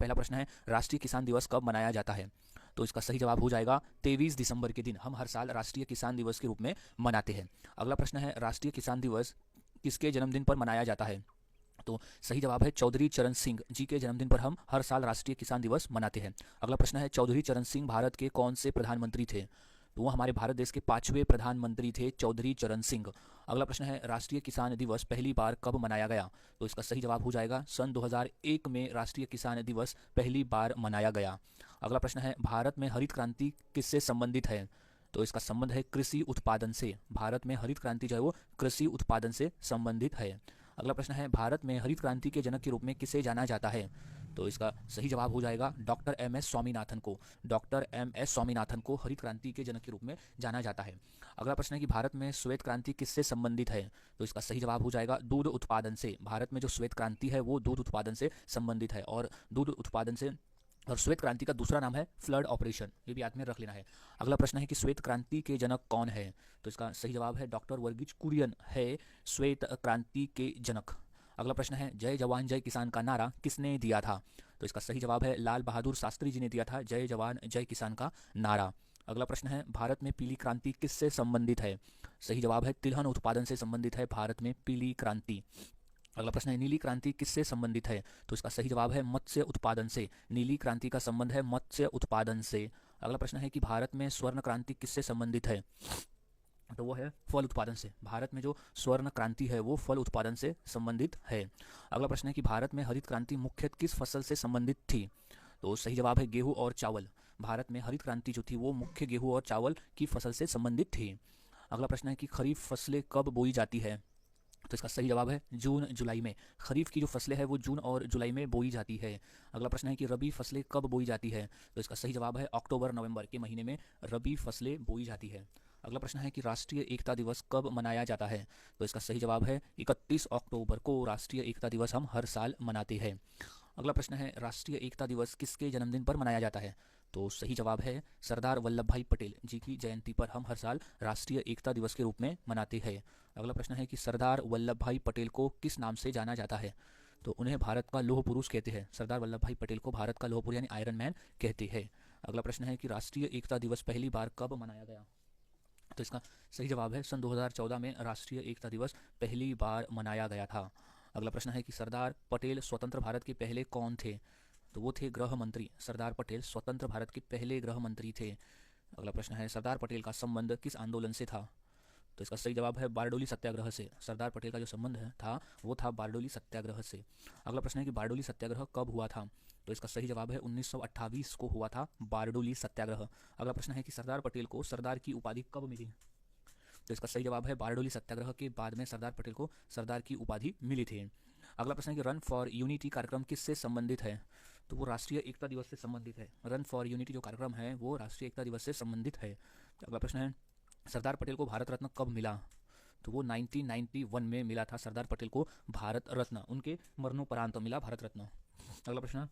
पहला प्रश्न है राष्ट्रीय किसान दिवस कब मनाया जाता है? तो इसका सही जवाब हो जाएगा 23 दिसंबर के दिन हम हर साल राष्ट्रीय किसान दिवस के रूप में मनाते हैं। अगला प्रश्न है राष्ट्रीय किसान दिवस किसके जन्मदिन पर मनाया जाता है? तो सही जवाब है चौधरी चरण सिंह जी के जन्मदिन पर हम हर साल राष्ट्रीय किसान दिवस मनाते हैं। अगला प्रश्न है चौधरी चरण सिंह भारत के कौन से प्रधानमंत्री थे? तो वो हमारे भारत देश के 5वें प्रधानमंत्री थे चौधरी चरण सिंह। अगला प्रश्न है राष्ट्रीय किसान दिवस पहली बार कब मनाया गया? तो इसका सही जवाब हो जाएगा सन 2001 में राष्ट्रीय किसान दिवस पहली बार मनाया गया। अगला प्रश्न है भारत में हरित क्रांति किससे संबंधित है? तो इसका संबंध है कृषि उत्पादन से। भारत में हरित क्रांति जो है वो कृषि उत्पादन से संबंधित है। अगला प्रश्न है भारत में हरित क्रांति के जनक के रूप में किसे जाना जाता है? तो इसका सही जवाब हो जाएगा डॉक्टर एम एस स्वामीनाथन को। डॉक्टर एम एस स्वामीनाथन को हरित क्रांति के जनक के रूप में जाना जाता है। अगला प्रश्न है कि भारत में श्वेत क्रांति किससे संबंधित है? तो इसका सही जवाब हो जाएगा दूध उत्पादन से। भारत में जो श्वेत क्रांति है वो दूध उत्पादन से संबंधित है और दूध उत्पादन से और श्वेत क्रांति का दूसरा नाम है फ्लड ऑपरेशन, ये भी याद में रख लेना है। अगला प्रश्न है कि श्वेत क्रांति के जनक कौन है? तो इसका सही जवाब है डॉक्टर वर्गीज कुरियन है श्वेत क्रांति के जनक। अगला प्रश्न है जय जवान जय किसान का नारा किसने दिया था? तो इसका सही जवाब है लाल बहादुर शास्त्री जी ने दिया था जय जवान जय किसान का नारा। अगला प्रश्न है भारत में पीली क्रांति किससे संबंधित है? सही जवाब है तिलहन उत्पादन से संबंधित है भारत में पीली क्रांति। अगला प्रश्न है नीली क्रांति किससे संबंधित है? तो इसका सही जवाब है मत्स्य उत्पादन से। नीली क्रांति का संबंध है मत्स्य उत्पादन से। अगला प्रश्न है कि भारत में स्वर्ण क्रांति किससे संबंधित है? तो वो है फल उत्पादन से। भारत में जो स्वर्ण क्रांति है वो फल उत्पादन से संबंधित है। अगला प्रश्न है कि भारत में हरित क्रांति मुख्यतः किस फसल से संबंधित थी? तो सही जवाब है गेहूं और चावल। भारत में हरित क्रांति जो थी वो मुख्य गेहूं और चावल की फसल से संबंधित थी। अगला प्रश्न है कि खरीफ फसलें कब बोई जाती है? तो इसका सही जवाब है जून जुलाई में। खरीफ की जो फसलें हैं वो जून और जुलाई में बोई जाती है। अगला प्रश्न है कि रबी फसलें कब बोई जाती है? तो इसका सही जवाब है अक्टूबर नवंबर के महीने में रबी फसलें बोई जाती है। अगला प्रश्न है कि राष्ट्रीय एकता दिवस कब मनाया जाता है? तो इसका सही जवाब है 31 अक्टूबर को राष्ट्रीय एकता दिवस हम हर साल मनाते हैं। अगला प्रश्न है राष्ट्रीय एकता दिवस किसके जन्मदिन पर मनाया जाता है? तो सही जवाब है सरदार वल्लभ भाई पटेल जी की जयंती पर हम हर साल राष्ट्रीय एकता दिवस के रूप में मनाते हैं। अगला प्रश्न है कि सरदार वल्लभ भाई पटेल को किस नाम से जाना जाता है? तो उन्हें भारत का लौह पुरुष कहते हैं। सरदार वल्लभ भाई पटेल को भारत का लौह पुरुष यानी आयरन मैन कहते हैं। अगला प्रश्न है कि राष्ट्रीय एकता दिवस पहली बार कब मनाया गया? तो इसका सही जवाब है सन 2014 में राष्ट्रीय एकता दिवस पहली बार मनाया गया था। अगला प्रश्न है कि सरदार पटेल स्वतंत्र भारत के पहले कौन थे? तो वो थे गृह मंत्री। सरदार पटेल स्वतंत्र भारत के पहले गृह मंत्री थे। अगला प्रश्न है सरदार पटेल का संबंध किस आंदोलन से था? तो इसका सही जवाब है बारडोली सत्याग्रह से। सरदार पटेल का जो संबंध था वो था बारडोली सत्याग्रह से। अगला प्रश्न है कि बारडोली सत्याग्रह कब हुआ था? तो इसका सही जवाब है 1928 को हुआ था बारडोली सत्याग्रह। अगला प्रश्न है कि सरदार पटेल को सरदार की उपाधि कब मिली? तो इसका सही जवाब है बारडोली सत्याग्रह के बाद में सरदार पटेल को सरदार की उपाधि मिली थी। अगला प्रश्न है कि रन फॉर यूनिटी कार्यक्रम किससे संबंधित है? तो वो राष्ट्रीय एकता दिवस से संबंधित है। रन फॉर यूनिटी जो कार्यक्रम है वो राष्ट्रीय एकता दिवस से संबंधित है। अगला प्रश्न है सरदार पटेल को भारत रत्न कब मिला? तो वो 1991 में मिला था सरदार पटेल को भारत रत्न। उनके मरणोपरांत मिला भारत रत्न। अगला प्रश्न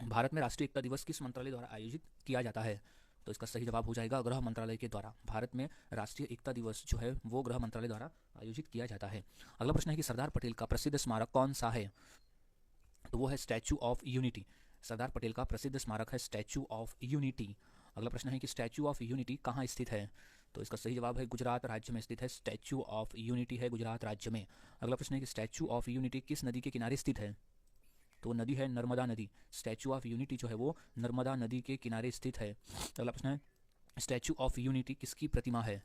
भारत में राष्ट्रीय एकता दिवस किस मंत्रालय द्वारा आयोजित किया जाता है? तो इसका सही जवाब हो जाएगा गृह मंत्रालय के द्वारा। भारत में राष्ट्रीय एकता दिवस जो है वो गृह मंत्रालय द्वारा आयोजित किया जाता है। अगला प्रश्न है कि सरदार पटेल का प्रसिद्ध स्मारक कौन सा है? तो वो है statue of unity. Sardar Patel का प्रसिद्ध स्मारक है स्टैचू ऑफ यूनिटी। अगला प्रश्न है कि स्टैचू ऑफ यूनिटी कहाँ स्थित है? तो इसका सही जवाब है गुजरात राज्य में स्थित है। स्टैचू ऑफ यूनिटी है गुजरात राज्य में। अगला प्रश्न है कि स्टैचू ऑफ यूनिटी किस नदी के किनारे स्थित है? तो नदी है नर्मदा नदी। स्टैचू ऑफ यूनिटी जो है वो नर्मदा नदी के किनारे स्थित है। अगला प्रश्न है स्टैचू ऑफ यूनिटी किसकी प्रतिमा है?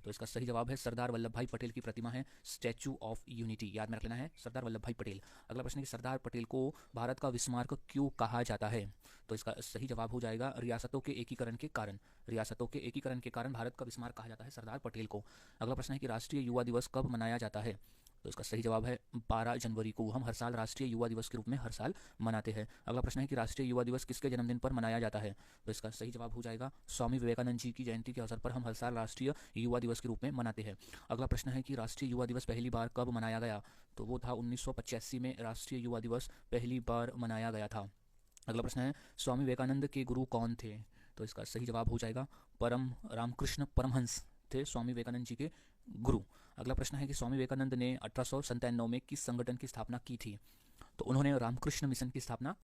तो इसका सही जवाब है सरदार वल्लभ भाई पटेल की प्रतिमा है स्टैचू ऑफ यूनिटी। याद में रख लेना है सरदार वल्लभ भाई पटेल। अगला प्रश्न है कि सरदार पटेल को भारत का विस्मारक क्यों कहा जाता है? तो इसका सही जवाब हो जाएगा रियासतों के एकीकरण के कारण। रियासतों के एकीकरण के कारण भारत का विस्मारक कहा जाता है सरदार पटेल को। अगला प्रश्न है कि राष्ट्रीय युवा दिवस कब मनाया जाता है? तो इसका सही जवाब है 12 जनवरी को। हम हर साल राष्ट्रीय युवा दिवस के रूप में हर साल मनाते हैं। अगला प्रश्न है कि राष्ट्रीय युवा दिवस किसके जन्मदिन पर मनाया जाता है? तो इसका सही जवाब हो जाएगा स्वामी विवेकानंद जी की जयंती के अवसर पर हम हर साल राष्ट्रीय युवा दिवस के रूप में मनाते हैं। अगला प्रश्न है कि राष्ट्रीय युवा दिवस पहली बार कब मनाया गया? तो वो था 1985 में राष्ट्रीय युवा दिवस पहली बार मनाया गया था। अगला प्रश्न है स्वामी विवेकानंद के गुरु कौन थे? तो इसका सही जवाब हो जाएगा परम रामकृष्ण परमहंस थे स्वामी विवेकानंद जी के गुरु। अगला प्रश्न है कि स्वामी विवेकानंद ने 1897 में किस संगठन की स्थापना की थी? तो उन्होंने रामकृष्ण मिशन की स्थापना